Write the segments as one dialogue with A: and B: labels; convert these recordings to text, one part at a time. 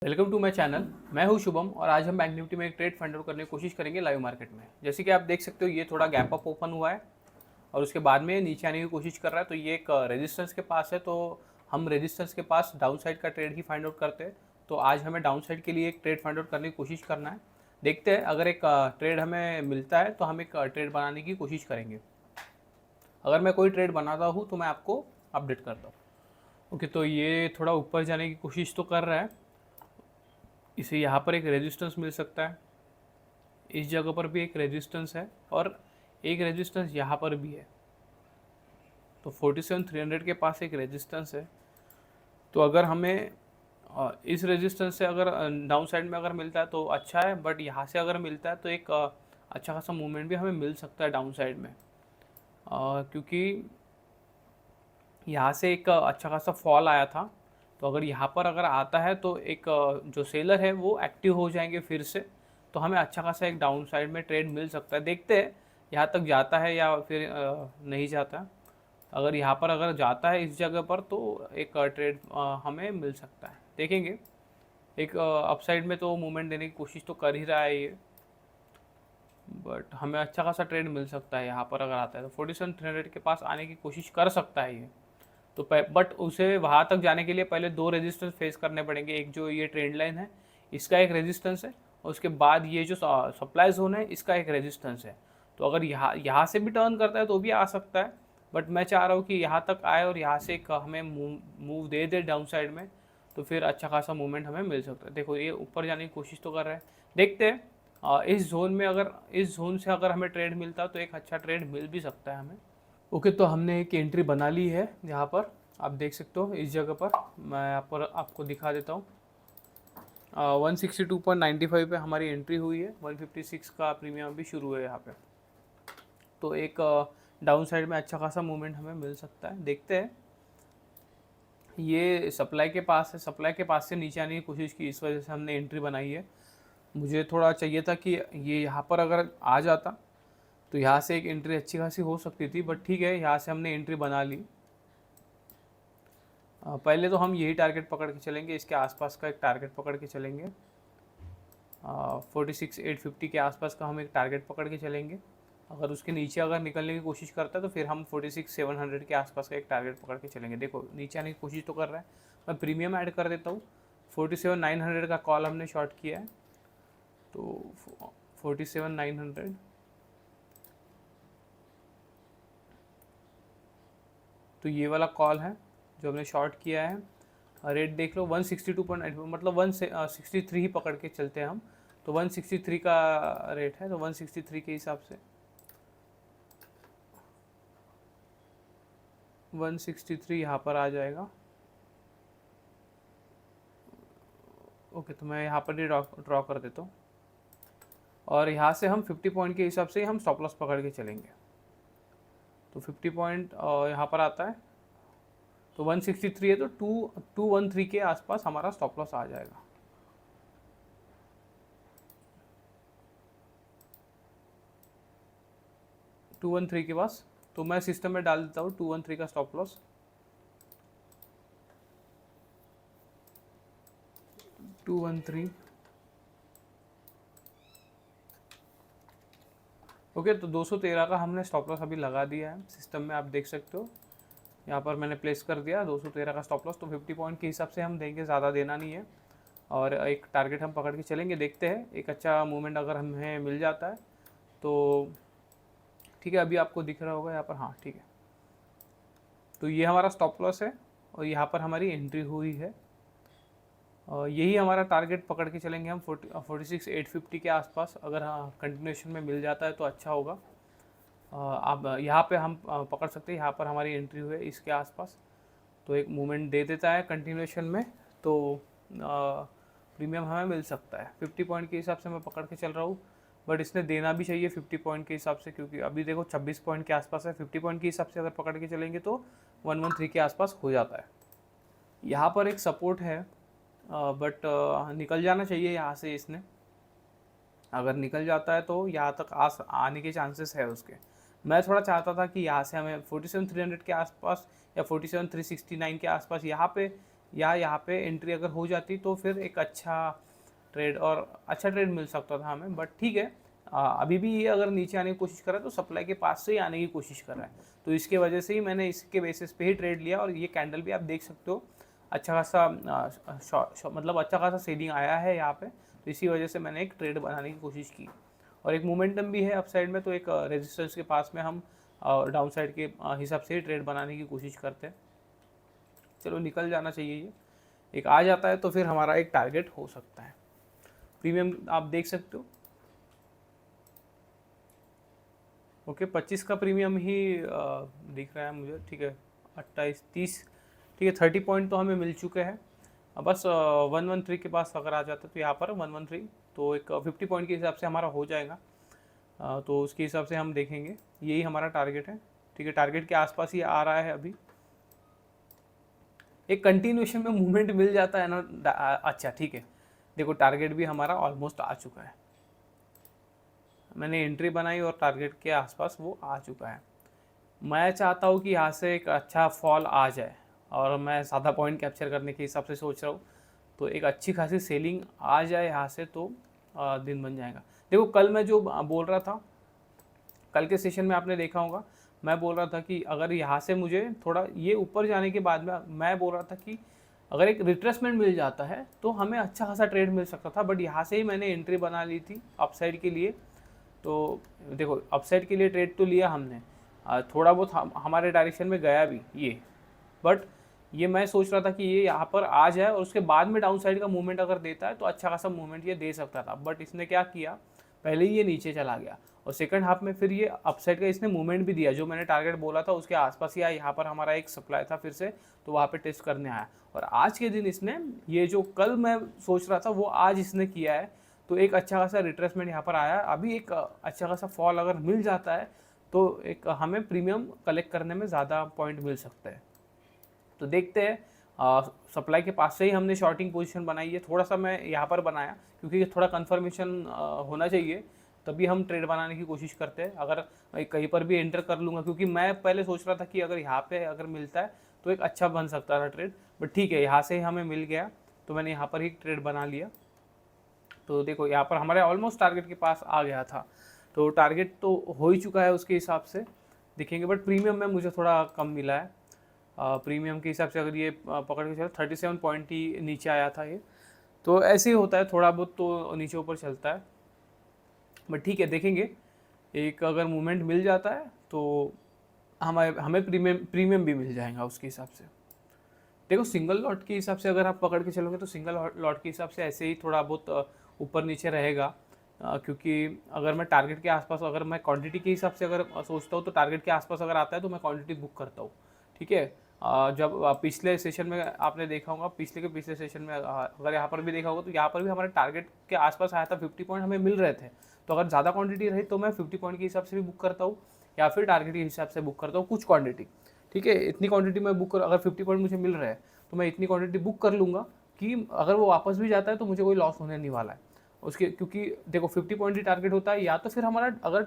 A: Welcome to my channel. मैं हूं शुभम और आज हम बैंक निफ्टी में एक ट्रेड फाइंड आउट करने की कोशिश करेंगे लाइव मार्केट में। जैसे कि आप देख सकते हो ये थोड़ा गैप अप ओपन हुआ है और उसके बाद में नीचे आने की कोशिश कर रहा है। तो ये एक रेजिस्टेंस के पास है, तो हम रेजिस्टेंस के पास डाउन साइड का ट्रेड ही फाइंड आउट करते हैं। तो आज हमें डाउन साइड के लिए एक ट्रेड फाइंड आउट करने की कोशिश करना है। देखते हैं अगर एक ट्रेड हमें मिलता है तो हम एक ट्रेड बनाने की कोशिश करेंगे। अगर मैं कोई ट्रेड बनाता हूँ तो मैं आपको अपडेट करता हूँ। ओके, तो ये थोड़ा ऊपर जाने की कोशिश तो कर रहा है। इसे यहाँ पर एक रेजिस्टेंस मिल सकता है, इस जगह पर भी एक रेजिस्टेंस है और एक रेजिस्टेंस यहाँ पर भी है। तो 47,300 के पास एक रेजिस्टेंस है। तो अगर हमें इस रेजिस्टेंस से अगर डाउन साइड में अगर मिलता है तो अच्छा है, बट यहाँ से अगर मिलता है तो एक अच्छा खासा मूवमेंट भी हमें मिल सकता है डाउन साइड में, क्योंकि यहाँ से एक अच्छा खासा फॉल आया था। तो अगर यहाँ पर अगर आता है तो एक जो सेलर है वो एक्टिव हो जाएंगे फिर से, तो हमें अच्छा खासा एक डाउन साइड में ट्रेड मिल सकता है। देखते हैं यहाँ तक जाता है या फिर नहीं जाता। अगर यहाँ पर अगर जाता है इस जगह पर तो एक ट्रेड हमें मिल सकता है। देखेंगे, एक अपसाइड में तो मूवमेंट देने की कोशिश तो कर ही रहा है ये, बट हमें अच्छा खासा ट्रेड मिल सकता है यहाँ पर अगर आता है तो 47,300 के पास आने की कोशिश कर सकता है ये। तो बट उसे वहाँ तक जाने के लिए पहले दो रेजिस्टेंस फेस करने पड़ेंगे। एक जो ये ट्रेंड लाइन है इसका एक रेजिस्टेंस है और उसके बाद ये जो सप्लाई जोन है इसका एक रेजिस्टेंस है। तो अगर यहाँ से भी टर्न करता है तो भी आ सकता है, बट मैं चाह रहा हूँ कि यहाँ तक आए और यहाँ से एक हमें मूव दे दे डाउन साइड में, तो फिर अच्छा खासा मूवमेंट हमें मिल सकता है। देखो ये ऊपर जाने की कोशिश तो कर रहा है, देखते हैं इस जोन में अगर इस जोन से अगर हमें ट्रेड मिलता है तो एक अच्छा ट्रेड मिल भी सकता है हमें। ओके, तो हमने एक एंट्री बना ली है। यहाँ पर आप देख सकते हो इस जगह पर मैं यहाँ पर आपको दिखा देता हूँ। 162.95 पे हमारी एंट्री हुई है। 156 का प्रीमियम भी शुरू है यहाँ पे। तो एक डाउन साइड में अच्छा खासा मूवमेंट हमें मिल सकता है। देखते हैं, ये सप्लाई के पास है, सप्लाई के पास से नीचे आने की कोशिश की, इस वजह से हमने एंट्री बनाई है। मुझे थोड़ा चाहिए था कि ये यहाँ पर अगर आ जाता तो यहाँ से एक एंट्री अच्छी खासी हो सकती थी, बट ठीक है यहाँ से हमने एंट्री बना ली। पहले तो हम यही टारगेट पकड़ के चलेंगे, इसके आसपास का एक टारगेट पकड़ के चलेंगे। 46,850 के आसपास का हम एक टारगेट पकड़ के चलेंगे। अगर उसके नीचे अगर निकलने की कोशिश करता है तो फिर हम 46,700 के आसपास का एक टारगेट पकड़ के चलेंगे। देखो नीचे आने की कोशिश तो कर रहा है, मैं प्रीमियम ऐड कर देता हूँ। 47,900 का कॉल हमने शॉर्ट किया है, तो 47,900 तो ये वाला कॉल है जो हमने शॉर्ट किया है। रेट देख लो 162.8, मतलब 163 ही पकड़ के चलते हैं हम। तो 163 का रेट है, तो 163 के हिसाब से 163 यहाँ पर आ जाएगा। ओके, तो मैं यहाँ पर ही ड्रॉ कर देता हूँ और यहाँ से हम 50 पॉइंट के हिसाब से हम स्टॉप लॉस पकड़ के चलेंगे। तो 50 पॉइंट यहाँ पर आता है, तो 163 है तो 213 के आसपास हमारा स्टॉप लॉस आ जाएगा। टू 213 के पास, तो मैं सिस्टम में डाल देता हूँ 213 का स्टॉप लॉस। 213 ओके, तो 213 का हमने स्टॉप लॉस अभी लगा दिया है सिस्टम में, आप देख सकते हो यहाँ पर मैंने प्लेस कर दिया 213 का स्टॉप लॉस। तो 50 पॉइंट के हिसाब से हम देंगे, ज़्यादा देना नहीं है और एक टारगेट हम पकड़ के चलेंगे। देखते हैं एक अच्छा मूवमेंट अगर हमें मिल जाता है तो ठीक है। अभी आपको दिख रहा होगा यहाँ पर, हाँ ठीक है। तो ये हमारा स्टॉप लॉस है और यहाँ पर हमारी एंट्री हुई है। यही हमारा टारगेट पकड़ के चलेंगे हम 46,850 के आसपास। अगर हाँ कंटिन्यूशन में मिल जाता है तो अच्छा होगा। अब यहाँ पे हम पकड़ सकते हैं, यहाँ पर हमारी एंट्री हुई है इसके आसपास, तो एक मूवमेंट दे देता है कंटिन्यूशन में, तो प्रीमियम हमें मिल सकता है। 50 पॉइंट के हिसाब से मैं पकड़ के चल रहा हूँ, बट इसने देना भी चाहिए 50 पॉइंट के हिसाब से, क्योंकि अभी देखो 26 पॉइंट के आसपास है। 50 पॉइंट के हिसाब से अगर पकड़ के चलेंगे तो 113 के आसपास हो जाता है। यहाँ पर एक सपोर्ट है, बट निकल जाना चाहिए यहाँ से इसने। अगर निकल जाता है तो यहाँ तक आने के चांसेस है उसके। मैं थोड़ा चाहता था कि यहाँ से हमें 47,300 के आसपास या 47,369 के आसपास यहाँ पे या यहाँ पे एंट्री अगर हो जाती तो फिर एक अच्छा ट्रेड मिल सकता था हमें, बट ठीक है। अभी भी ये अगर नीचे आने की कोशिश कर रहा है तो सप्लाई के पास से ही आने की कोशिश कर रहा है, तो इसके वजह से ही मैंने इसके बेसिस पे ही ट्रेड लिया। और ये कैंडल भी आप देख सकते हो अच्छा खासा मतलब अच्छा खासा सेलिंग आया है यहाँ पे, तो इसी वजह से मैंने एक ट्रेड बनाने की कोशिश की। और एक मोमेंटम भी है अप साइड में, तो एक रेजिस्टेंस के पास में हम डाउन साइड के हिसाब से ही ट्रेड बनाने की कोशिश करते हैं। चलो निकल जाना चाहिए, ये एक आ जाता है तो फिर हमारा एक टारगेट हो सकता है। प्रीमियम आप देख सकते हो, ओके 25 का प्रीमियम ही दिख रहा है मुझे, ठीक है 28 30, ठीक है 30 पॉइंट तो हमें मिल चुके हैं। अब बस 113 के पास अगर आ जाता है तो यहाँ पर 113, तो एक 50 पॉइंट के हिसाब से हमारा हो जाएगा। तो उसके हिसाब से हम देखेंगे, यही हमारा टारगेट है, ठीक है टारगेट के आसपास ही आ रहा है। अभी एक कंटिन्यूएशन में मूवमेंट मिल जाता है ना, अच्छा ठीक है, देखो टारगेट भी हमारा ऑलमोस्ट आ चुका है, मैंने एंट्री बनाई और टारगेट के आसपास वो आ चुका है। मैं चाहता हूँ कि यहाँ से एक अच्छा फॉल आ जाए, और मैं ज़्यादा पॉइंट कैप्चर करने के हिसाब से सोच रहा हूँ, तो एक अच्छी खासी सेलिंग आ जाए यहाँ से तो दिन बन जाएगा। देखो कल मैं जो बोल रहा था, कल के सेशन में आपने देखा होगा, मैं बोल रहा था कि अगर यहाँ से मुझे थोड़ा ये ऊपर जाने के बाद में मैं बोल रहा था कि अगर एक रिट्रेसमेंट मिल जाता है तो हमें अच्छा खासा ट्रेड मिल सकता था, बट यहाँ से ही मैंने एंट्री बना ली थी अपसाइड के लिए। तो देखो अपसाइड के लिए ट्रेड तो लिया हमने, थोड़ा बहुत हमारे डायरेक्शन में गया भी ये, बट ये मैं सोच रहा था कि ये यहाँ पर आ जाए और उसके बाद में डाउन साइड का मूवमेंट अगर देता है तो अच्छा खासा मूवमेंट ये दे सकता था, बट इसने क्या किया, पहले ही ये नीचे चला गया और सेकंड हाफ में फिर ये अपसाइड का इसने मूवमेंट भी दिया, जो मैंने टारगेट बोला था उसके आसपास ही आया। यहाँ पर हमारा एक सप्लाई था फिर से, तो वहाँ पे टेस्ट करने आया, और आज के दिन इसने ये जो कल मैं सोच रहा था वो आज इसने किया है, तो एक अच्छा खासा रिट्रेसमेंट यहाँ पर आया। अभी एक अच्छा खासा फॉल अगर मिल जाता है तो एक हमें प्रीमियम कलेक्ट करने में ज़्यादा पॉइंट मिल सकते हैं। तो देखते हैं, सप्लाई के पास से ही हमने शॉर्टिंग पोजीशन बनाई है, थोड़ा सा मैं यहाँ पर बनाया क्योंकि थोड़ा कंफर्मेशन होना चाहिए, तभी हम ट्रेड बनाने की कोशिश करते हैं। अगर मैं कहीं पर भी एंटर कर लूँगा, क्योंकि मैं पहले सोच रहा था कि अगर यहाँ पे अगर मिलता है तो एक अच्छा बन सकता था ट्रेड, बट ठीक है यहाँ से ही हमें मिल गया तो मैंने यहाँ पर ही ट्रेड बना लिया। तो देखो यहाँ पर हमारे ऑलमोस्ट टारगेट के पास आ गया था, तो टारगेट तो हो ही चुका है उसके हिसाब से दिखेंगे, बट प्रीमियम में मुझे थोड़ा कम मिला है। प्रीमियम के हिसाब से अगर ये पकड़ के चलो 37 पॉइंट ही नीचे आया था ये, तो ऐसे ही होता है, थोड़ा बहुत तो नीचे ऊपर चलता है, बट ठीक है देखेंगे। एक अगर मूवमेंट मिल जाता है तो हमें प्रीमियम भी मिल जाएगा उसके हिसाब से। देखो सिंगल लॉट के हिसाब से अगर आप पकड़ के चलोगे तो सिंगल लॉट के हिसाब से ऐसे ही थोड़ा बहुत ऊपर नीचे रहेगा, क्योंकि अगर मैं टारगेट के आसपास, अगर मैं क्वांटिटी के हिसाब से अगर सोचता हूँ तो टारगेट के आसपास अगर आता है तो मैं क्वांटिटी बुक करता हूँ, ठीक है। जब पिछले सेशन में आपने देखा होगा, पिछले सेशन में अगर यहाँ पर भी देखा होगा तो यहाँ पर भी हमारे टारगेट के आसपास आया था, 50 पॉइंट हमें मिल रहे थे, तो अगर ज़्यादा क्वांटिटी रही तो मैं 50 पॉइंट के हिसाब से भी बुक करता हूँ या फिर टारगेट के हिसाब से बुक करता हूँ कुछ क्वांटिटी, ठीक है। इतनी क्वांटिटी मैं बुक कर, अगर 50 पॉइंट मुझे मिल रहा है तो मैं इतनी क्वांटिटी बुक कर लूँगा कि अगर वो वापस भी जाता है तो मुझे कोई लॉस होने नहीं वाला है उसके, क्योंकि देखो 50 पॉइंट ही टारगेट होता है, या तो फिर हमारा अगर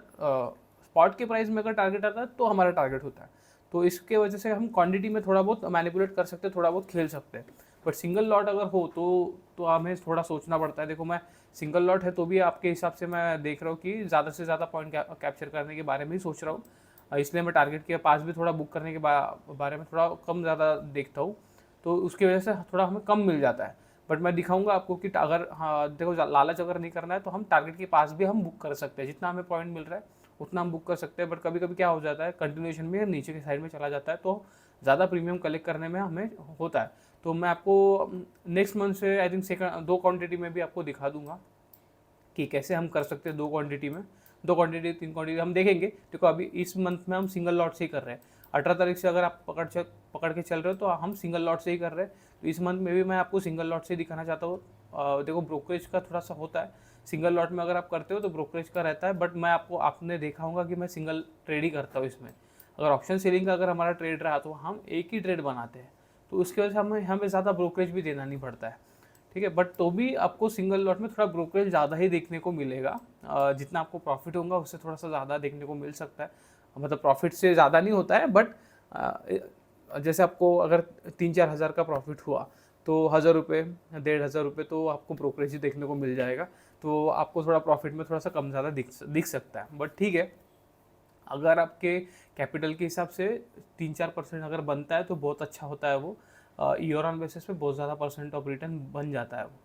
A: स्पॉट के प्राइस में अगर टारगेट आता है तो हमारा टारगेट होता है, तो इसके वजह से हम क्वांटिटी में थोड़ा बहुत मैनिपुलेट कर सकते हैं, थोड़ा बहुत खेल सकते हैं। बट सिंगल लॉट अगर हो तो हमें थोड़ा सोचना पड़ता है। देखो मैं सिंगल लॉट है तो भी आपके हिसाब से मैं देख रहा हूँ कि ज़्यादा से ज़्यादा पॉइंट कैप्चर करने के बारे में ही सोच रहा हूँ, इसलिए मैं टारगेट के पास भी थोड़ा बुक करने के बारे में थोड़ा कम ज़्यादा देखता हूँ, तो उसकी वजह से थोड़ा हमें कम मिल जाता है। बट मैं दिखाऊंगा आपको कि अगर हाँ देखो लालच अगर नहीं करना है तो हम टारगेट के पास भी हम बुक कर सकते हैं, जितना हमें पॉइंट मिल रहा है उतना हम बुक कर सकते हैं। बट कभी कभी क्या हो जाता है, कंटिन्यूएशन में नीचे की साइड में चला जाता है तो ज़्यादा प्रीमियम कलेक्ट करने में हमें होता है। तो मैं आपको नेक्स्ट मंथ से आई थिंक सेकंड 2 क्वांटिटी में भी आपको दिखा दूंगा कि कैसे हम कर सकते हैं 2 क्वांटिटी में, 2 क्वांटिटी 3 क्वांटिटी हम देखेंगे। देखो अभी इस मंथ में हम सिंगल लॉट से ही कर रहे हैं, 18 तारीख से अगर आप पकड़ के चल रहे हो तो हम सिंगल लॉट से ही कर रहे हैं, तो इस मंथ में भी मैं आपको सिंगल लॉट से दिखाना चाहता हूँ। देखो ब्रोकरेज का थोड़ा सा होता है, सिंगल लॉट में अगर आप करते हो तो ब्रोकरेज का रहता है, बट मैं आपने देखा होगा कि मैं सिंगल ट्रेड ही करता हूँ इसमें। अगर ऑप्शन सेलिंग का अगर हमारा ट्रेड रहा तो हम एक ही ट्रेड बनाते हैं, तो उसकी वजह से हमें ज़्यादा ब्रोकरेज भी देना नहीं पड़ता है, ठीक है। बट तो भी आपको सिंगल लॉट में थोड़ा ब्रोकरेज ज़्यादा ही देखने को मिलेगा, जितना आपको प्रॉफिट होगा उससे थोड़ा सा ज़्यादा देखने को मिल सकता है, मतलब प्रॉफिट से ज़्यादा नहीं होता है, बट जैसे आपको अगर 3-4 हज़ार का प्रॉफिट हुआ तो 1000 रुपये 1500 रुपये तो आपको ब्रोकरेज ही देखने को मिल जाएगा। तो आपको थोड़ा प्रॉफिट में थोड़ा सा कम ज़्यादा दिख सकता है, बट ठीक है। अगर आपके कैपिटल के हिसाब से 3-4% अगर बनता है तो बहुत अच्छा होता है वो। ईयर ऑन बेसिस पे बहुत ज़्यादा परसेंट ऑफ रिटर्न बन जाता है वो।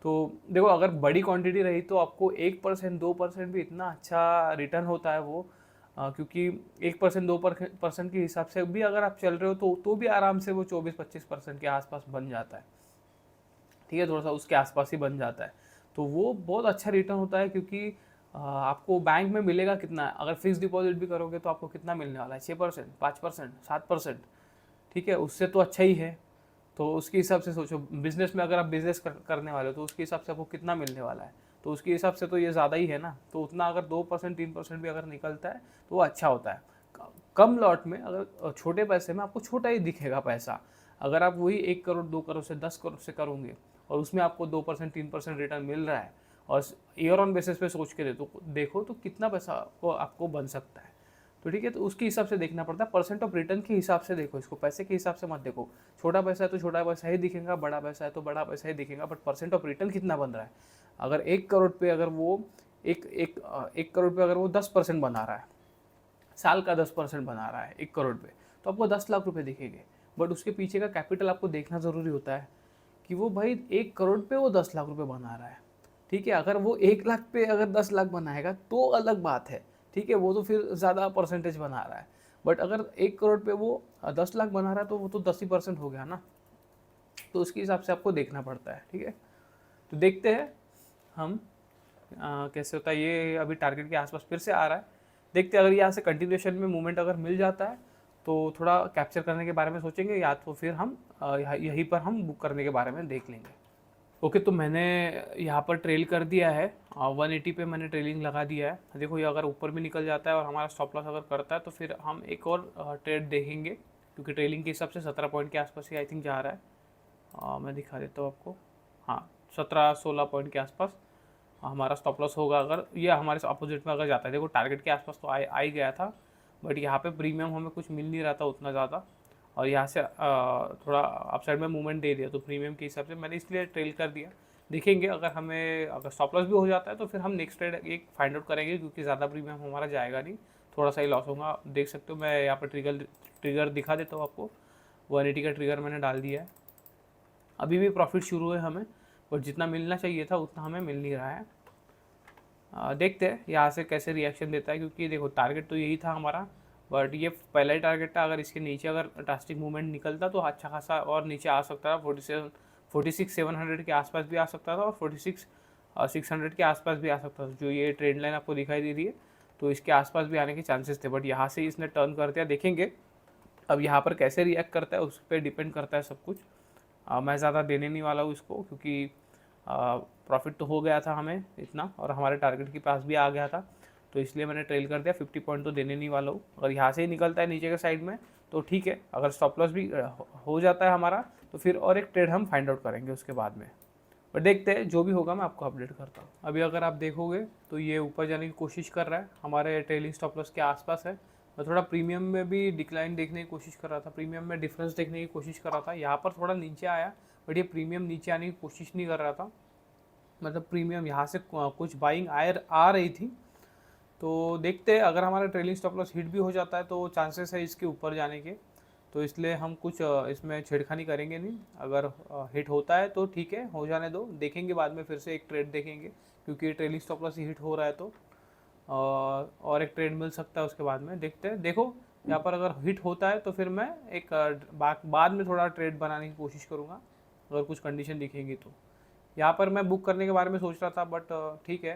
A: तो देखो, अगर बड़ी क्वांटिटी रही तो आपको 1% 2% भी इतना अच्छा रिटर्न होता है वो। क्योंकि 1% 2% के हिसाब से भी अगर आप चल रहे हो तो भी आराम से वो 24-25% के आसपास बन जाता है। ठीक है, थोड़ा सा उसके आसपास ही बन जाता है। तो वो बहुत अच्छा रिटर्न होता है, क्योंकि आपको बैंक में मिलेगा कितना, अगर फिक्स डिपॉजिट भी करोगे तो आपको कितना मिलने वाला है, 6%, 5%, 7%। ठीक है, उससे तो अच्छा ही है। तो उसके हिसाब से सोचो, बिजनेस में अगर आप बिजनेस करने वाले हो तो उसके हिसाब से आपको कितना मिलने वाला है, तो उसके हिसाब से तो ये ज़्यादा ही है ना। तो उतना अगर 2% 3% भी अगर निकलता है तो वो अच्छा होता है। कम लॉट में, अगर छोटे पैसे में आपको छोटा ही दिखेगा पैसा। अगर आप वही 1 करोड़ 2 करोड़ से 10 करोड़ से करोगे और उसमें आपको 2% 3% रिटर्न मिल रहा है, और ईयर ऑन बेसिस पे सोच के देखो तो कितना पैसा आपको बन सकता है। तो ठीक है, तो उसके हिसाब से देखना पड़ता है, परसेंट ऑफ रिटर्न के हिसाब से देखो इसको, पैसे के हिसाब से मत देखो। छोटा पैसा है तो छोटा पैसा ही दिखेगा, बड़ा पैसा है तो बड़ा पैसा ही दिखेगा, बट परसेंट ऑफ रिटर्न कितना बन रहा है। अगर 1 करोड़ पे अगर वो एक करोड़ पे अगर वो 10% बना रहा है, साल का 10% बना रहा है 1 करोड़ पे, तो आपको 10 लाख रुपए दिखेंगे। बट उसके पीछे का कैपिटल आपको देखना ज़रूरी होता है कि वो भाई 1 करोड़ पे वो 10 लाख रुपए बना रहा है। ठीक है, अगर वो 1 लाख पे अगर 10 लाख बनाएगा तो अलग बात है। ठीक है, वो तो फिर ज़्यादा परसेंटेज बना रहा है। बट अगर 1 करोड़ पे वो 10 लाख बना रहा है तो वो तो 10% हो गया ना। तो उसके हिसाब से आपको देखना पड़ता है। ठीक है, तो देखते हैं हम कैसे होता है। ये अभी टारगेट के आसपास फिर से आ रहा है, देखते हैं। अगर यहाँ से कंटिन्यूएशन में मूवमेंट अगर मिल जाता है तो थोड़ा कैप्चर करने के बारे में सोचेंगे, या तो फिर हम यहीं पर हम बुक करने के बारे में देख लेंगे। ओके, तो मैंने यहाँ पर ट्रेल कर दिया है, 180 पे मैंने ट्रेलिंग लगा दिया है। देखो, ये अगर ऊपर भी निकल जाता है और हमारा स्टॉप लॉस अगर करता है तो फिर हम एक और ट्रेड देखेंगे, क्योंकि ट्रेलिंग के हिसाब से 17 पॉइंट के आसपास ही आई थिंक जा रहा है। मैं दिखा देता हूँ आपको। हाँ, 17-16 पॉइंट के आसपास हमारा स्टॉप लॉस होगा, अगर ये हमारे अपोजिट में अगर जाता है। देखो, टारगेट के आसपास तो आ ही गया था, बट यहाँ पे प्रीमियम हमें कुछ मिल नहीं रहा था उतना ज़्यादा, और यहाँ से थोड़ा अपसाइड में मूवमेंट दे दिया, तो प्रीमियम के हिसाब से मैंने इसलिए ट्रेल कर दिया। देखेंगे, अगर स्टॉप लॉस भी हो जाता है तो फिर हम नेक्स्ट ट्रेड एक फाइंड आउट करेंगे, क्योंकि ज़्यादा प्रीमियम हमारा जाएगा नहीं, थोड़ा सा ही लॉस होगा। देख सकते हो, मैं यहाँ पर ट्रिगर दिखा देता हूँ आपको। 180 का ट्रिगर मैंने डाल दिया है। अभी भी प्रॉफिट शुरू है हमें, बट जितना मिलना चाहिए था उतना हमें मिल नहीं रहा है। देखते हैं यहाँ से कैसे रिएक्शन देता है, क्योंकि देखो, टारगेट तो यही था हमारा, बट ये पहला ही टारगेट था। अगर इसके नीचे अगर ड्रास्टिक मूवमेंट निकलता तो अच्छा खासा और नीचे आ सकता था, 46-700 के आसपास भी आ सकता था, और 46-600 के आसपास भी आ सकता था। जो ये ट्रेंड लाइन आपको दिखाई दे रही है, तो इसके आसपास भी आने के चांसेस थे, बट यहाँ से इसने टर्न कर दिया। देखेंगे अब यहाँ पर कैसे रिएक्ट करता है, उस पर डिपेंड करता है सब कुछ। मैं ज़्यादा देने नहीं वाला हूँ इसको, क्योंकि प्रॉफिट तो हो गया था हमें इतना, और हमारे टारगेट के पास भी आ गया था, तो इसलिए मैंने ट्रेल कर दिया। 50 पॉइंट तो देने नहीं वाला हूँ। अगर यहाँ से ही निकलता है नीचे के साइड में तो ठीक है, अगर स्टॉप लॉस भी हो जाता है हमारा तो फिर और एक ट्रेड हम फाइंड आउट करेंगे उसके बाद में। पर देखते हैं, जो भी होगा मैं आपको अपडेट करता हूँ। अभी अगर आप देखोगे तो ये ऊपर जाने की कोशिश कर रहा है, हमारे ट्रेलिंग स्टॉप लॉस के आसपास है। मैं थोड़ा प्रीमियम में भी डिक्लाइन देखने की कोशिश कर रहा था, प्रीमियम में डिफरेंस देखने की कोशिश कर रहा था। यहाँ पर थोड़ा नीचे आया, बट ये प्रीमियम नीचे आने की कोशिश नहीं कर रहा था। मतलब प्रीमियम यहाँ से कुछ बाइंग आ रही थी। तो देखते हैं, अगर हमारा ट्रेलिंग स्टॉप लॉस हिट भी हो जाता है तो चांसेस है इसके ऊपर जाने के, तो इसलिए हम कुछ इसमें छेड़खानी करेंगे नहीं। अगर हिट होता है तो ठीक है, हो जाने दो, देखेंगे बाद में फिर से एक ट्रेड देखेंगे, क्योंकि ट्रेलिंग स्टॉप लॉस हिट हो रहा है तो और एक ट्रेड मिल सकता है उसके बाद में। देखते हैं, देखो यहाँ पर अगर हिट होता है तो फिर मैं एक बाद में थोड़ा ट्रेड बनाने की कोशिश करूँगा, अगर कुछ कंडीशन दिखेंगी तो। यहाँ पर मैं बुक करने के बारे में सोच रहा था, बट ठीक है,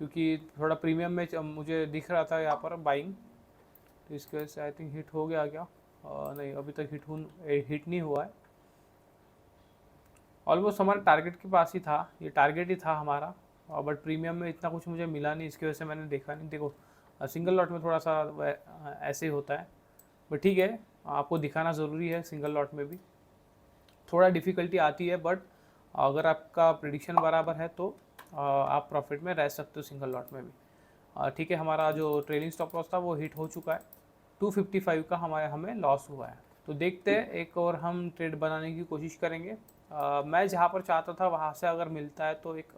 A: क्योंकि थोड़ा प्रीमियम में मुझे दिख रहा था यहाँ पर बाइंग, तो इसकी वजह से आई थिंक हिट हो गया क्या। नहीं, अभी तक हिट नहीं हुआ है। ऑलमोस्ट हमारे टारगेट के पास ही था, ये टारगेट ही था हमारा, बट प्रीमियम में इतना कुछ मुझे मिला नहीं, इसकी वजह से मैंने देखा नहीं। देखो, सिंगल लॉट में थोड़ा सा ऐसे ही होता है, बट ठीक है, आपको दिखाना ज़रूरी है। सिंगल लॉट में भी थोड़ा डिफ़िकल्टी आती है, बट अगर आपका प्रिडिक्शन बराबर है तो आप प्रॉफिट में रह सकते हो सिंगल लॉट में भी। ठीक है, हमारा जो ट्रेलिंग स्टॉप लॉस था वो हिट हो चुका है, 255 का हमें लॉस हुआ है। तो देखते हैं, एक और हम ट्रेड बनाने की कोशिश करेंगे। मैं जहाँ पर चाहता था वहाँ से अगर मिलता है तो एक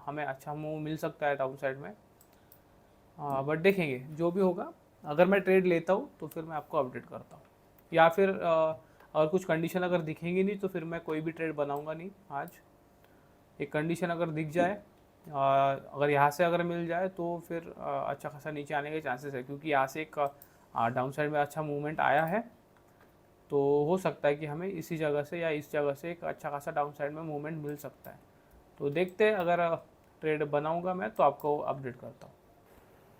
A: हमें अच्छा मूव मिल सकता है डाउन साइड में। बट देखेंगे जो भी होगा। अगर मैं ट्रेड लेता हूँ तो फिर मैं आपको अपडेट करता हूँ, या फिर अगर कुछ कंडीशन अगर दिखेंगी नहीं तो फिर मैं कोई भी ट्रेड बनाऊंगा नहीं आज। एक कंडीशन अगर दिख जाए, अगर यहाँ से अगर मिल जाए तो फिर अच्छा खासा नीचे आने के चांसेस है, क्योंकि यहाँ से एक डाउन साइड में अच्छा मूवमेंट आया है। तो हो सकता है कि हमें इसी जगह से या इस जगह से एक अच्छा खासा डाउन साइड में मूवमेंट मिल सकता है। तो देखते हैं, अगर ट्रेड बनाऊंगा मैं तो आपको अपडेट करता हूँ।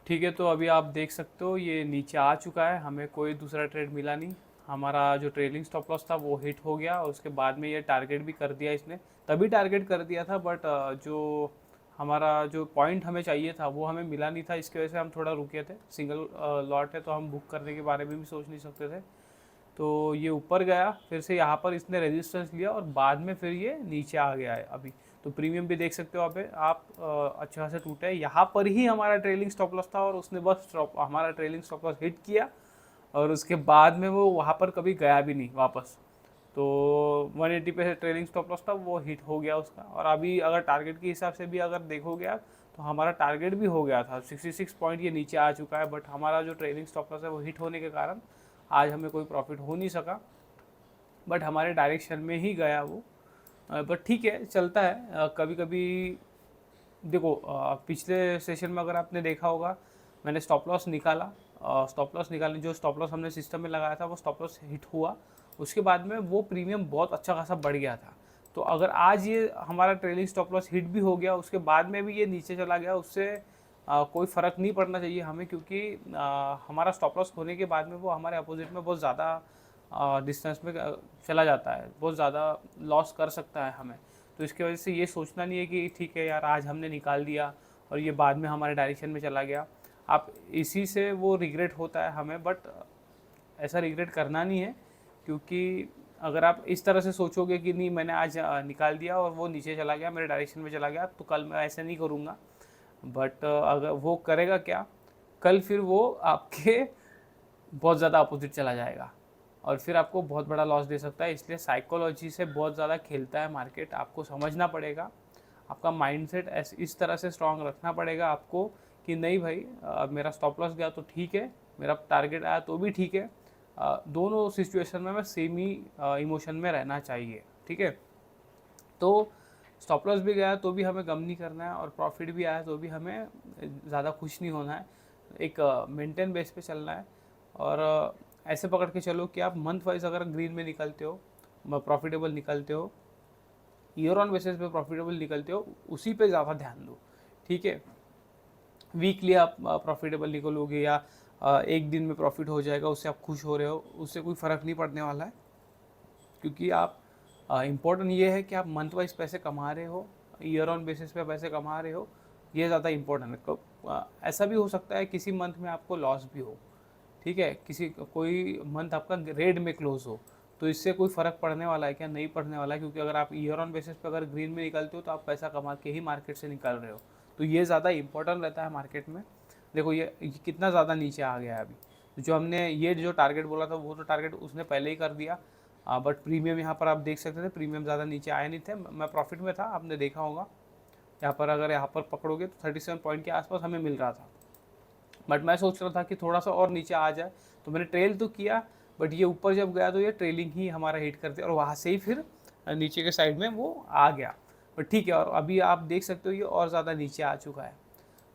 A: ठीक है, तो अभी आप देख सकते हो ये नीचे आ चुका है, हमें कोई दूसरा ट्रेड मिला नहीं। हमारा जो ट्रेलिंग स्टॉप लॉस था वो हिट हो गया, और उसके बाद में ये टारगेट भी कर दिया इसने। तभी टारगेट कर दिया था, बट जो हमारा जो पॉइंट हमें चाहिए था वो हमें मिला नहीं था। इसकी वजह से हम थोड़ा रुके थे। सिंगल लॉट है तो हम बुक करने के बारे में भी सोच नहीं सकते थे। तो ये ऊपर गया, फिर से यहाँ पर इसने रेजिस्टेंस लिया और बाद में फिर ये नीचे आ गया है अभी। तो प्रीमियम भी देख सकते हो आप अच्छा खासा टूटा है। यहाँ पर ही हमारा ट्रेलिंग स्टॉप लॉस था और उसने बस हमारा ट्रेलिंग स्टॉप लॉस हिट किया, और उसके बाद में वो वहाँ पर कभी गया भी नहीं वापस। तो 180 पे ट्रेलिंग स्टॉप लॉस था, वो हिट हो गया उसका। और अभी अगर टारगेट के हिसाब से भी अगर देखोगे आप तो हमारा टारगेट भी हो गया था 66 पॉइंट, ये नीचे आ चुका है। बट हमारा जो ट्रेलिंग स्टॉप लॉस है वो हिट होने के कारण आज हमें कोई प्रॉफिट हो नहीं सका, बट हमारे डायरेक्शन में ही गया वो। बट ठीक है, चलता है। कभी कभी देखो, पिछले सेशन में अगर आपने देखा होगा मैंने स्टॉप लॉस निकाला। स्टॉप लॉस निकालने, जो स्टॉप लॉस हमने सिस्टम में लगाया था वो स्टॉप लॉस हिट हुआ। उसके बाद में वो प्रीमियम बहुत अच्छा खासा बढ़ गया था। तो अगर आज ये हमारा ट्रेलिंग स्टॉप लॉस हिट भी हो गया, उसके बाद में भी ये नीचे चला गया, उससे कोई फ़र्क नहीं पड़ना चाहिए हमें, क्योंकि हमारा स्टॉप लॉस होने के बाद में वो हमारे अपोजिट में बहुत ज़्यादा डिस्टेंस में चला जाता है, बहुत ज़्यादा लॉस कर सकता है हमें। तो इसकी वजह से ये सोचना नहीं है कि ठीक है यार आज हमने निकाल दिया और ये बाद में हमारे डायरेक्शन में चला गया। आप इसी से वो रिग्रेट होता है हमें, बट ऐसा रिग्रेट करना नहीं है। क्योंकि अगर आप इस तरह से सोचोगे कि नहीं मैंने आज निकाल दिया और वो नीचे चला गया, मेरे डायरेक्शन में चला गया, तो कल मैं ऐसे नहीं करूँगा। बट अगर वो करेगा क्या, कल फिर वो आपके बहुत ज़्यादा अपोजिट चला जाएगा और फिर आपको बहुत बड़ा लॉस दे सकता है। इसलिए साइकोलॉजी से बहुत ज़्यादा खेलता है मार्केट, आपको समझना पड़ेगा। आपका माइंडसेट इस तरह से स्ट्रांग रखना पड़ेगा आपको कि नहीं भाई, मेरा स्टॉप लॉस गया तो ठीक है, मेरा टारगेट आया तो भी ठीक है। दोनों सिचुएशन में मैं सेम ही इमोशन में रहना चाहिए, ठीक है। तो स्टॉप लॉस भी गया तो भी हमें गम नहीं करना है, और प्रॉफिट भी आया तो भी हमें ज़्यादा खुश नहीं होना है। एक मेंटेन बेस पे चलना है। और ऐसे पकड़ के चलो कि आप मंथ वाइज अगर ग्रीन में निकलते हो, प्रॉफिटेबल निकलते हो, ईयर ऑन बेसिस पे प्रॉफिटेबल निकलते हो, उसी पे ज़्यादा ध्यान दो, ठीक है। वीकली आप प्रॉफिटेबल निकलोगे या एक दिन में प्रॉफिट हो जाएगा, उससे आप खुश हो रहे हो, उससे कोई फ़र्क नहीं पड़ने वाला है। क्योंकि आप इम्पोर्टेंट ये है कि आप मंथ वाइज पैसे कमा रहे हो, ईयर ऑन बेसिस पे पैसे कमा रहे हो, ये ज़्यादा इम्पोर्टेंट है। ऐसा भी हो सकता है किसी मंथ में आपको लॉस भी हो, ठीक है, कोई मंथ आपका रेड में क्लोज हो, तो इससे कोई फ़र्क पड़ने वाला है क्या? नहीं पड़ने वाला है, क्योंकि अगर आप ईयर ऑन बेसिस पे अगर ग्रीन में निकलते हो तो आप पैसा कमा के ही मार्केट से निकल रहे हो। तो ये ज़्यादा इंपॉर्टेंट रहता है मार्केट में। देखो ये कितना ज़्यादा नीचे आ गया है अभी। तो जो हमने ये जो टारगेट बोला था वो तो टारगेट उसने पहले ही कर दिया। बट प्रीमियम यहाँ पर आप देख सकते थे, प्रीमियम ज़्यादा नीचे आए नहीं थे, मैं प्रॉफिट में था, आपने देखा होगा। यहाँ पर अगर यहाँ पर पकड़ोगे तो 37 पॉइंट के आसपास हमें मिल रहा था। बट मैं सोच रहा था कि थोड़ा सा और नीचे आ जाए, तो मैंने ट्रेल तो किया, बट ये ऊपर जब गया तो ये ट्रेलिंग ही हमारा हिट कर दिया और वहाँ से ही फिर नीचे के साइड में वो आ गया। बट ठीक है, और अभी आप देख सकते हो ये और ज़्यादा नीचे आ चुका है।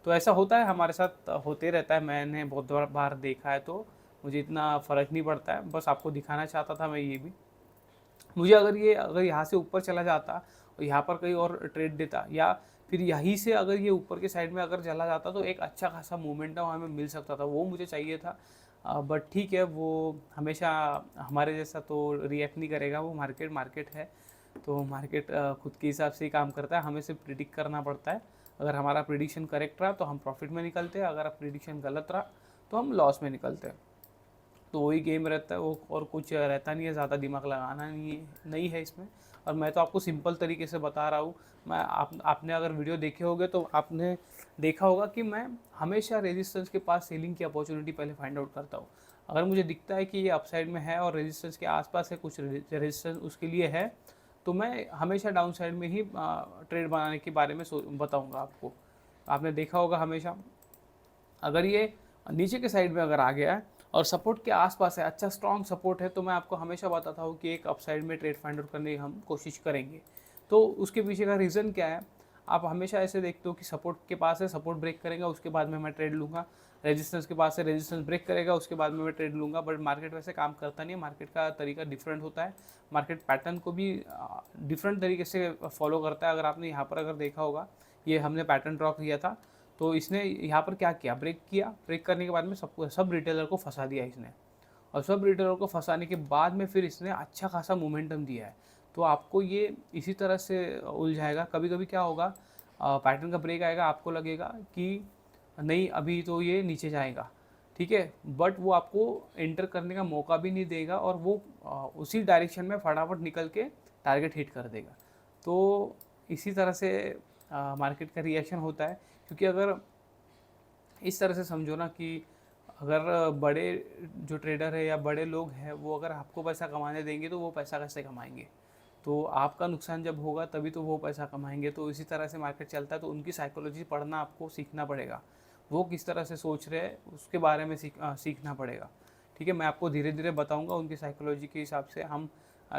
A: तो ऐसा होता है, हमारे साथ होते रहता है, मैंने बहुत बार देखा है, तो मुझे इतना फ़र्क नहीं पड़ता है। बस आपको दिखाना चाहता था मैं ये भी। मुझे अगर यहाँ से ऊपर चला जाता और यहाँ पर कहीं और ट्रेड देता, या फिर यहीं से अगर ये ऊपर के साइड में अगर चला जाता, तो एक अच्छा खासा मोमेंटम हमें मिल सकता था, वो मुझे चाहिए था। बट ठीक है, वो हमेशा हमारे जैसा तो रिएक्ट नहीं करेगा, वो मार्केट है। तो मार्केट खुद के हिसाब से ही काम करता है, हमें सिर्फ प्रिडिक्ट करना पड़ता है। अगर हमारा प्रिडिक्शन करेक्ट रहा तो हम प्रॉफिट में निकलते हैं, अगर प्रिडिक्शन गलत रहा तो हम लॉस में निकलते हैं। तो वही गेम रहता है वो, और कुछ रहता नहीं है, ज़्यादा दिमाग लगाना नहीं है इसमें। और मैं तो आपको सिंपल तरीके से बता रहा हूँ। आपने अगर वीडियो देखे होंगे तो आपने देखा होगा कि मैं हमेशा रेजिस्टेंस के पास सेलिंग की अपॉर्चुनिटी पहले फाइंड आउट करता हूँ। अगर मुझे दिखता है कि ये अपसाइड में है और रेजिस्टेंस के आसपास है, कुछ रेजिस्टेंस उसके लिए है, तो मैं हमेशा डाउन साइड में ही ट्रेड बनाने के बारे में बताऊंगा आपको। आपने देखा होगा हमेशा, अगर ये नीचे के साइड में अगर आ गया है और सपोर्ट के आसपास है, अच्छा स्ट्रॉन्ग सपोर्ट है, तो मैं आपको हमेशा बताता हूँ कि एक अपसाइड में ट्रेड फाइंड आउट करने की हम कोशिश करेंगे। तो उसके पीछे का रीज़न क्या है, आप हमेशा ऐसे देखते हो कि सपोर्ट के पास है, सपोर्ट ब्रेक करेगा, उसके बाद में मैं ट्रेड लूँगा, रेजिस्टेंस के पास है, रेजिस्टेंस ब्रेक करेगा, उसके बाद में मैं ट्रेड लूँगा। बट मार्केट वैसे काम करता नहीं है, मार्केट का तरीका डिफरेंट होता है, मार्केट पैटर्न को भी डिफरेंट तरीके से फॉलो करता है। अगर आपने यहाँ पर अगर देखा होगा, ये हमने पैटर्न ड्रॉ किया था, तो इसने यहाँ पर क्या किया, ब्रेक किया, ब्रेक करने के बाद में सब रिटेलर को फंसा दिया इसने, और सब रिटेलर को फंसाने के बाद में फिर इसने अच्छा खासा मोमेंटम दिया है। तो आपको ये इसी तरह से उलझाएगा। कभी कभी क्या होगा, पैटर्न का ब्रेक आएगा, आपको लगेगा कि नहीं अभी तो ये नीचे जाएगा, ठीक है, बट वो आपको एंटर करने का मौका भी नहीं देगा और वो उसी डायरेक्शन में फटाफट निकल के टारगेट हिट कर देगा। तो इसी तरह से मार्केट का रिएक्शन होता है। क्योंकि अगर इस तरह से समझो ना कि अगर बड़े जो ट्रेडर है या बड़े लोग हैं वो अगर आपको पैसा कमाने देंगे तो वो पैसा कैसे कमाएंगे, तो आपका नुकसान जब होगा तभी तो वो पैसा कमाएंगे। तो इसी तरह से मार्केट चलता है, तो उनकी साइकोलॉजी पढ़ना आपको सीखना पड़ेगा, वो किस तरह से सोच रहे हैं उसके बारे में सीखना पड़ेगा। ठीक है, मैं आपको धीरे धीरे बताऊंगा उनकी साइकोलॉजी के हिसाब से हम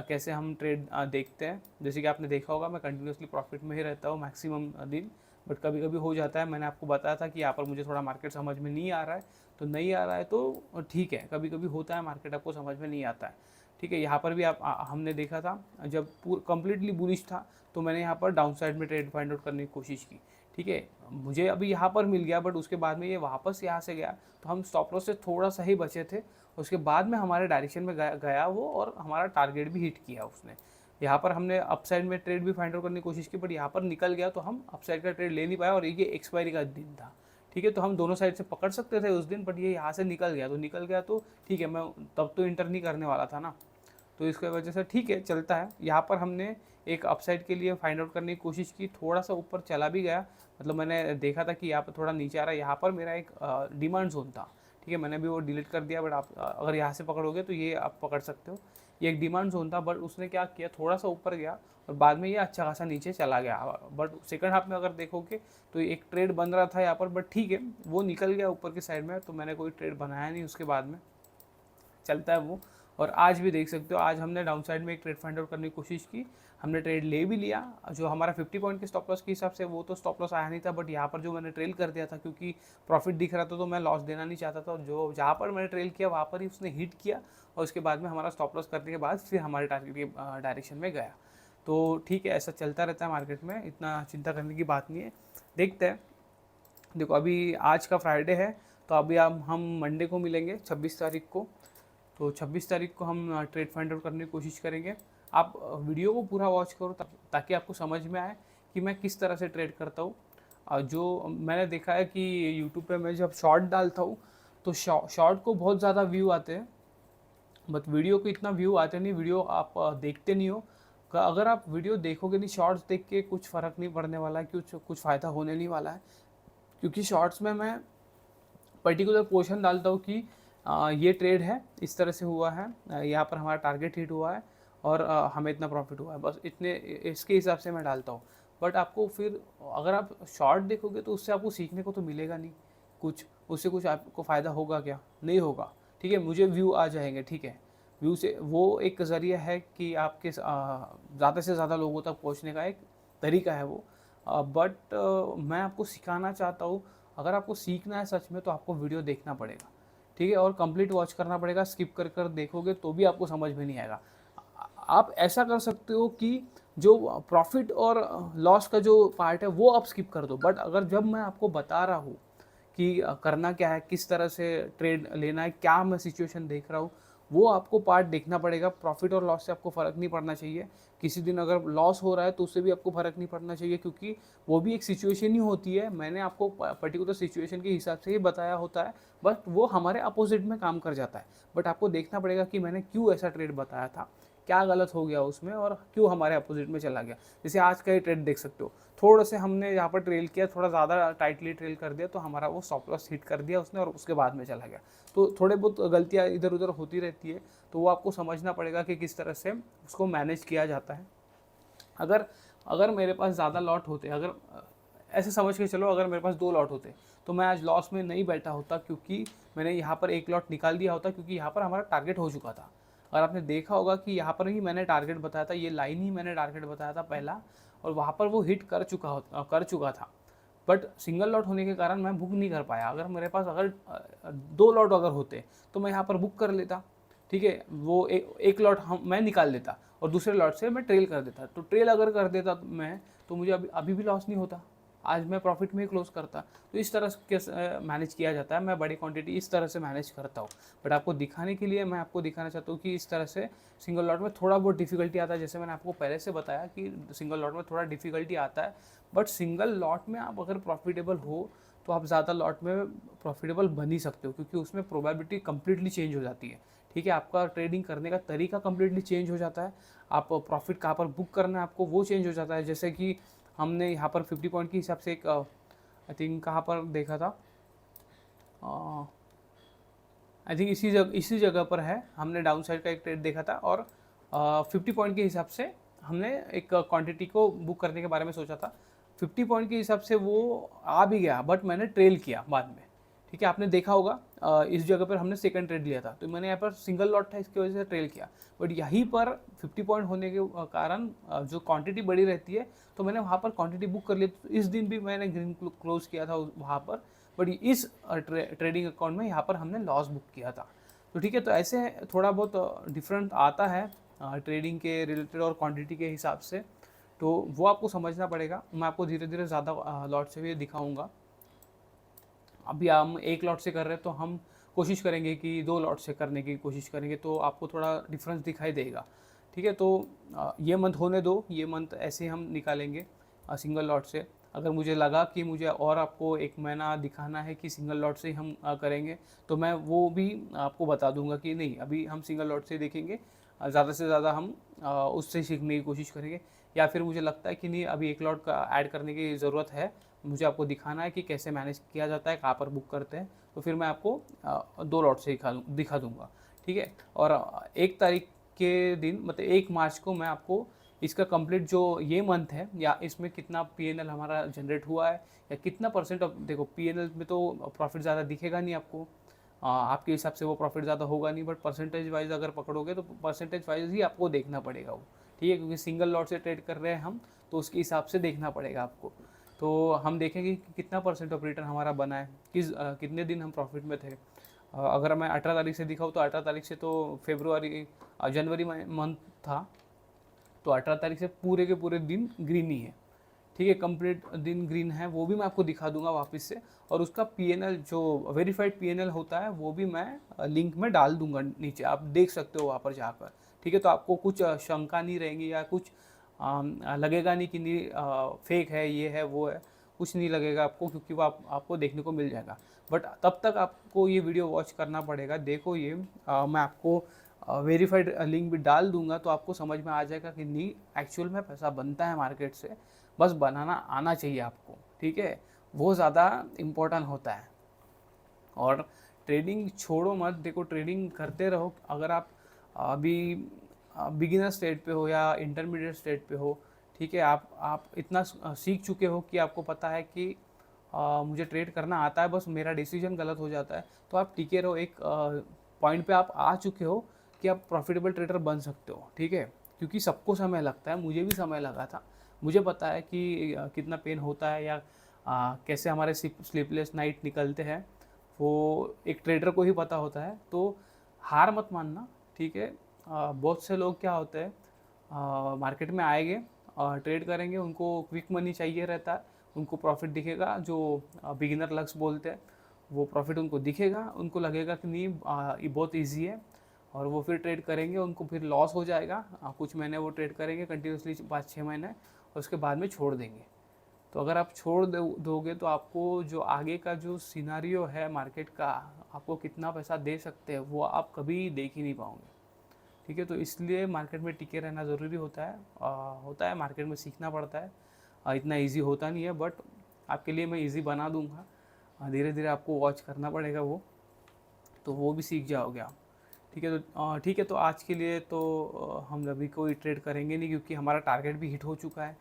A: कैसे हम ट्रेड देखते हैं। जैसे कि आपने देखा होगा मैं कंटिन्यूसली प्रॉफिट में ही रहता हूँ मैक्सिमम दिन, बट कभी कभी हो जाता है। मैंने आपको बताया था कि यहाँ पर मुझे थोड़ा मार्केट समझ में नहीं आ रहा है, तो नहीं आ रहा है तो ठीक है, कभी कभी होता है मार्केट आपको समझ में नहीं आता है। ठीक है, यहाँ पर भी हमने देखा था जब कम्प्लीटली बुलिश था तो मैंने यहाँ पर डाउन साइड में ट्रेड फाइंड आउट करने की कोशिश की। ठीक है, मुझे अभी यहाँ पर मिल गया, बट उसके बाद में ये वापस यहाँ से गया, तो हम स्टॉप लॉस से थोड़ा सा ही बचे थे। उसके बाद में हमारे डायरेक्शन में गया वो, और हमारा टारगेट भी हिट किया उसने। यहाँ पर हमने अपसाइड में ट्रेड भी फाइंड आउट करने की कोशिश की, बट यहाँ पर निकल गया तो हम अपसाइड का ट्रेड ले नहीं पाए, और ये एक्सपायरी का दिन था। ठीक है, तो हम दोनों साइड से पकड़ सकते थे उस दिन, बट ये यहाँ से निकल गया तो ठीक है, मैं तब तो इंटर नहीं करने वाला था ना, तो इसकी वजह से ठीक है चलता है। यहाँ पर हमने एक अपसाइड के लिए फाइंड आउट करने की कोशिश की, थोड़ा सा ऊपर चला भी गया, मतलब मैंने देखा था कि यहाँ पर थोड़ा नीचे आ रहा है। यहाँ पर मेरा एक डिमांड जोन था, ठीक है, मैंने भी वो डिलीट कर दिया, बट आप अगर यहाँ से पकड़ोगे तो ये आप पकड़ सकते हो, ये एक डिमांड जोन था। बट उसने क्या किया, थोड़ा सा ऊपर गया और बाद में ये अच्छा खासा नीचे चला गया। बट सेकंड हाफ में अगर देखोगे तो एक ट्रेड बन रहा था यहाँ पर, बट ठीक है वो निकल गया ऊपर की साइड में, तो मैंने कोई ट्रेड बनाया नहीं उसके बाद में, चलता है वो। और आज भी देख सकते हो, आज हमने डाउन साइड में एक ट्रेड फाइंड आउट करने की कोशिश की, हमने ट्रेड ले भी लिया। जो हमारा 50 पॉइंट के स्टॉप लॉस के हिसाब से वो तो स्टॉप लॉस आया नहीं था, बट यहाँ पर जो मैंने ट्रेल कर दिया था क्योंकि प्रॉफिट दिख रहा था तो मैं लॉस देना नहीं चाहता था, जो जहाँ पर मैंने ट्रेल किया वहाँ पर ही उसने हिट किया, और उसके बाद में हमारा स्टॉप लॉस करने के बाद फिर हमारे टारगेट के डायरेक्शन में गया। तो ठीक है, ऐसा चलता रहता है मार्केट में, इतना चिंता करने की बात नहीं है। देखते हैं, देखो अभी आज का फ्राइडे है, तो अभी हम मंडे को मिलेंगे 26 तारीख को। तो 26 तारीख को हम ट्रेड फाइंड आउट करने की कोशिश करेंगे। आप वीडियो को पूरा वॉच करो ताकि आपको समझ में आए कि मैं किस तरह से ट्रेड करता हूँ। जो मैंने देखा है कि यूट्यूब पे मैं जब शॉर्ट डालता हूँ तो शॉर्ट को बहुत ज़्यादा व्यू आते हैं, बट वीडियो को इतना व्यू आते नहीं, वीडियो आप देखते नहीं हो। अगर आप वीडियो देखोगे नहीं, शॉर्ट्स देख के कुछ फ़र्क नहीं पड़ने वाला है, कुछ फ़ायदा होने नहीं वाला है। क्योंकि शॉर्ट्स में मैं पर्टिकुलर पोर्शन डालता हूँ कि ये ट्रेड है, इस तरह से हुआ है, यहाँ पर हमारा टारगेट हिट हुआ है और हमें इतना प्रॉफिट हुआ है, बस इतने इसके हिसाब से मैं डालता हूँ। बट आपको फिर अगर आप शॉर्ट देखोगे तो उससे आपको सीखने को तो मिलेगा नहीं कुछ, उससे कुछ आपको फ़ायदा होगा क्या, नहीं होगा। ठीक है, मुझे व्यू आ जाएंगे, ठीक है, व्यू से वो एक ज़रिया है कि आपके ज़्यादा से ज़्यादा लोगों तक पहुँचने का एक तरीका है वो। बट मैं आपको सिखाना चाहता हूँ, अगर आपको सीखना है सच में तो आपको वीडियो देखना पड़ेगा, ठीक है, और कंप्लीट वॉच करना पड़ेगा। स्किप कर कर देखोगे तो भी आपको समझ में नहीं आएगा। आप ऐसा कर सकते हो कि जो प्रॉफिट और लॉस का जो पार्ट है वो आप स्किप कर दो, बट अगर जब मैं आपको बता रहा हूँ कि करना क्या है, किस तरह से ट्रेड लेना है, क्या मैं सिचुएशन देख रहा हूँ, वो आपको पार्ट देखना पड़ेगा। प्रॉफिट और लॉस से आपको फ़र्क नहीं पड़ना चाहिए। किसी दिन अगर लॉस हो रहा है तो उससे भी आपको फ़र्क नहीं पड़ना चाहिए, क्योंकि वो भी एक सिचुएशन ही होती है। मैंने आपको पर्टिकुलर सिचुएशन के हिसाब से ही बताया होता है, बट वो हमारे अपोजिट में काम कर जाता है। बट आपको देखना पड़ेगा कि मैंने क्यों ऐसा ट्रेड बताया था, क्या गलत हो गया उसमें और क्यों हमारे अपोजिट में चला गया। जैसे आज का ही ट्रेड देख सकते हो, थोड़ा से हमने यहाँ पर ट्रेल किया, थोड़ा ज़्यादा टाइटली ट्रेल कर दिया तो हमारा वो स्टॉप लॉस हिट कर दिया उसने और उसके बाद में चला गया। तो थोड़े बहुत गलतियाँ इधर उधर होती रहती है, तो वो आपको समझना पड़ेगा कि किस तरह से उसको मैनेज किया जाता है। अगर अगर मेरे पास ज़्यादा लॉट होते, अगर ऐसे समझ के चलो, अगर मेरे पास 2 लॉट होते तो मैं आज लॉस में नहीं बैठा होता, क्योंकि मैंने यहाँ पर 1 लॉट निकाल दिया होता, क्योंकि यहाँ पर हमारा टारगेट हो चुका था। और आपने देखा होगा कि यहाँ पर ही मैंने टारगेट बताया था, ये लाइन ही मैंने टारगेट बताया था पहला, और वहाँ पर वो हिट कर चुका था। बट सिंगल लॉट होने के कारण मैं बुक नहीं कर पाया। अगर मेरे पास अगर 2 लॉट अगर होते तो मैं यहाँ पर बुक कर लेता, ठीक है, वो एक लॉट मैं निकाल लेता और दूसरे लॉट से मैं ट्रेल कर देता। तो ट्रेल अगर कर देता मैं, तो मुझे अभी भी लॉस नहीं होता, आज मैं प्रॉफिट में ही क्लोज करता। तो इस तरह से मैनेज किया जाता है, मैं बड़ी क्वांटिटी इस तरह से मैनेज करता हूँ। बट आपको दिखाने के लिए मैं आपको दिखाना चाहता हूँ कि इस तरह से सिंगल लॉट में थोड़ा बहुत डिफिकल्टी आता है। जैसे मैंने आपको पहले से बताया कि सिंगल लॉट में थोड़ा डिफिकल्टी आता है, बट सिंगल लॉट में आप अगर प्रॉफिटेबल हो तो आप ज़्यादा लॉट में प्रॉफिटेबल बन ही सकते हो, क्योंकि उसमें प्रोबेबिलिटी कंप्लीटली चेंज हो जाती है। ठीक है, आपका ट्रेडिंग करने का तरीका कंप्लीटली चेंज हो जाता है, आप प्रॉफिट कहाँ पर बुक करना है आपको वो चेंज हो जाता है। जैसे कि हमने यहाँ पर 50 पॉइंट के हिसाब से एक आई थिंक कहाँ पर देखा था, आई थिंक इसी जगह पर है, हमने डाउन साइड का एक ट्रेड देखा था और 50 पॉइंट के हिसाब से हमने एक क्वांटिटी को बुक करने के बारे में सोचा था। 50 पॉइंट के हिसाब से वो आ भी गया, बट मैंने ट्रेल किया बाद में। ठीक है, आपने देखा होगा इस जगह पर हमने सेकंड ट्रेड लिया था, तो मैंने यहाँ पर सिंगल लॉट था, इसकी वजह से ट्रेल किया। बट यहीं पर 50 पॉइंट होने के कारण जो क्वांटिटी बड़ी रहती है, तो मैंने वहाँ पर क्वांटिटी बुक कर ली। तो इस दिन भी मैंने ग्रीन क्लोज किया था वहाँ पर, बट इस ट्रेडिंग अकाउंट में यहाँ पर हमने लॉस बुक किया था। तो ठीक है, तो ऐसे थोड़ा बहुत डिफरेंट आता है ट्रेडिंग के रिलेटेड और क्वांटिटी के हिसाब से, तो वो आपको समझना पड़ेगा। मैं आपको धीरे धीरे ज़्यादा लॉट से भी दिखाऊंगा। अभी हम 1 लॉट से कर रहे हैं, तो हम कोशिश करेंगे कि 2 लॉट से करने की कोशिश करेंगे, तो आपको थोड़ा डिफरेंस दिखाई देगा। ठीक है, तो ये मंथ होने दो, ये मंथ ऐसे हम निकालेंगे सिंगल लॉट से। अगर मुझे लगा कि मुझे और आपको 1 महीना दिखाना है कि सिंगल लॉट से ही हम करेंगे, तो मैं वो भी आपको बता दूंगा कि नहीं, अभी हम सिंगल लॉट से देखेंगे, ज़्यादा से ज़्यादा हम उससे सीखने की कोशिश करेंगे। या फिर मुझे लगता है कि नहीं, अभी 1 लॉट का ऐड करने की ज़रूरत है, मुझे आपको दिखाना है कि कैसे मैनेज किया जाता है, कहाँ पर बुक करते हैं, तो फिर मैं आपको 2 लॉट से दिखा दूंगा। ठीक है, और 1 तारीख के दिन, मतलब 1 मार्च को मैं आपको इसका कंप्लीट जो ये मंथ है, या इसमें कितना पीएनएल हमारा जनरेट हुआ है, या कितना परसेंट ऑफ, देखो पीएनएल में तो प्रॉफिट ज़्यादा दिखेगा नहीं आपको, आपके हिसाब से वो प्रॉफिट ज़्यादा होगा नहीं, बट परसेंटेज वाइज अगर पकड़ोगे तो परसेंटेज वाइज ही आपको देखना पड़ेगा वो। ठीक है, क्योंकि सिंगल लॉट से ट्रेड कर रहे हैं हम, तो उसके हिसाब से देखना पड़ेगा आपको। तो हम देखेंगे कि कितना परसेंट ऑफ रिटर्न हमारा बना है, कितने दिन हम प्रॉफिट में थे। अगर मैं 18 तारीख से दिखाऊँ तो 18 तारीख से तो जनवरी मंथ था, तो 18 तारीख से पूरे के पूरे दिन ग्रीन ही है। ठीक है, कंप्लीट दिन ग्रीन है, वो भी मैं आपको दिखा दूंगा वापस से। और उसका पीएनएल जो वेरीफाइड पीएनएल होता है, वो भी मैं लिंक में डाल दूंगा नीचे, आप देख सकते हो वहाँ पर जाकर। ठीक है, तो आपको कुछ शंका नहीं रहेंगी, या कुछ लगेगा नहीं कि नहीं फेक है, ये है वो है, कुछ नहीं लगेगा आपको, क्योंकि वो आपको देखने को मिल जाएगा। बट तब तक आपको ये वीडियो वॉच करना पड़ेगा। देखो ये मैं आपको वेरीफाइड लिंक भी डाल दूंगा, तो आपको समझ में आ जाएगा कि नहीं एक्चुअल में पैसा बनता है मार्केट से, बस बनाना आना चाहिए आपको। ठीक है, वो ज़्यादा इम्पोर्टेंट होता है। और ट्रेडिंग छोड़ो मत, देखो ट्रेडिंग करते रहो। अगर आप अभी बिगिनर स्टेट पे हो या इंटरमीडिएट स्टेट पे हो, ठीक है, आप इतना सीख चुके हो कि आपको पता है कि मुझे ट्रेड करना आता है, बस मेरा डिसीजन गलत हो जाता है, तो आप टिके रहो। एक पॉइंट पे आप आ चुके हो कि आप प्रॉफिटेबल ट्रेडर बन सकते हो। ठीक है, क्योंकि सबको समय लगता है, मुझे भी समय लगा था, मुझे पता है कि कितना पेन होता है, या कैसे हमारे स्लीपलेस नाइट निकलते हैं, वो एक ट्रेडर को ही पता होता है। तो हार मत मानना। ठीक है, बहुत से लोग क्या होते हैं, मार्केट में आएंगे, ट्रेड करेंगे, उनको क्विक मनी चाहिए रहता है, उनको प्रॉफिट दिखेगा, जो बिगिनर लक्स बोलते हैं, वो प्रॉफिट उनको दिखेगा, उनको लगेगा कि नहीं ये बहुत इजी है, और वो फिर ट्रेड करेंगे, उनको फिर लॉस हो जाएगा। कुछ महीने वो ट्रेड करेंगे कंटिन्यूसली, 5-6 महीने, और उसके बाद में छोड़ देंगे। तो अगर आप छोड़ दोगे तो आपको जो आगे का जो सिनारियो है मार्केट का, आपको कितना पैसा दे सकते हैं, वो आप कभी देख ही नहीं पाओगे। ठीक है, तो इसलिए मार्केट में टिके रहना ज़रूरी होता है, मार्केट में सीखना पड़ता है। इतना इजी होता नहीं है, बट आपके लिए मैं इजी बना दूंगा। धीरे धीरे आपको वॉच करना पड़ेगा वो, तो वो भी सीख जाओगे आप। ठीक है, तो ठीक है, तो आज के लिए तो हम अभी कोई ट्रेड करेंगे नहीं, क्योंकि हमारा टारगेट भी हिट हो चुका है।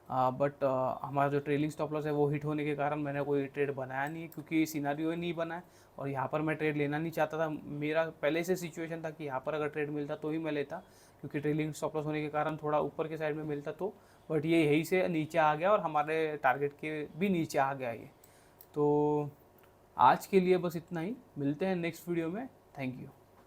A: बट हमारा जो ट्रेलिंग स्टॉप लॉस है वो हिट होने के कारण मैंने कोई ट्रेड बनाया नहीं है, क्योंकि सिनारियो ही नहीं बना है और यहाँ पर मैं ट्रेड लेना नहीं चाहता था। मेरा पहले से सिचुएशन था कि यहाँ पर अगर ट्रेड मिलता तो ही मैं लेता, क्योंकि ट्रेलिंग स्टॉप लॉस होने के कारण थोड़ा ऊपर के साइड में मिलता तो, बट ये यहीं से नीचे आ गया और हमारे टारगेट के भी नीचे आ गया ये। तो आज के लिए बस इतना ही, मिलते हैं नेक्स्ट वीडियो में। Thank you.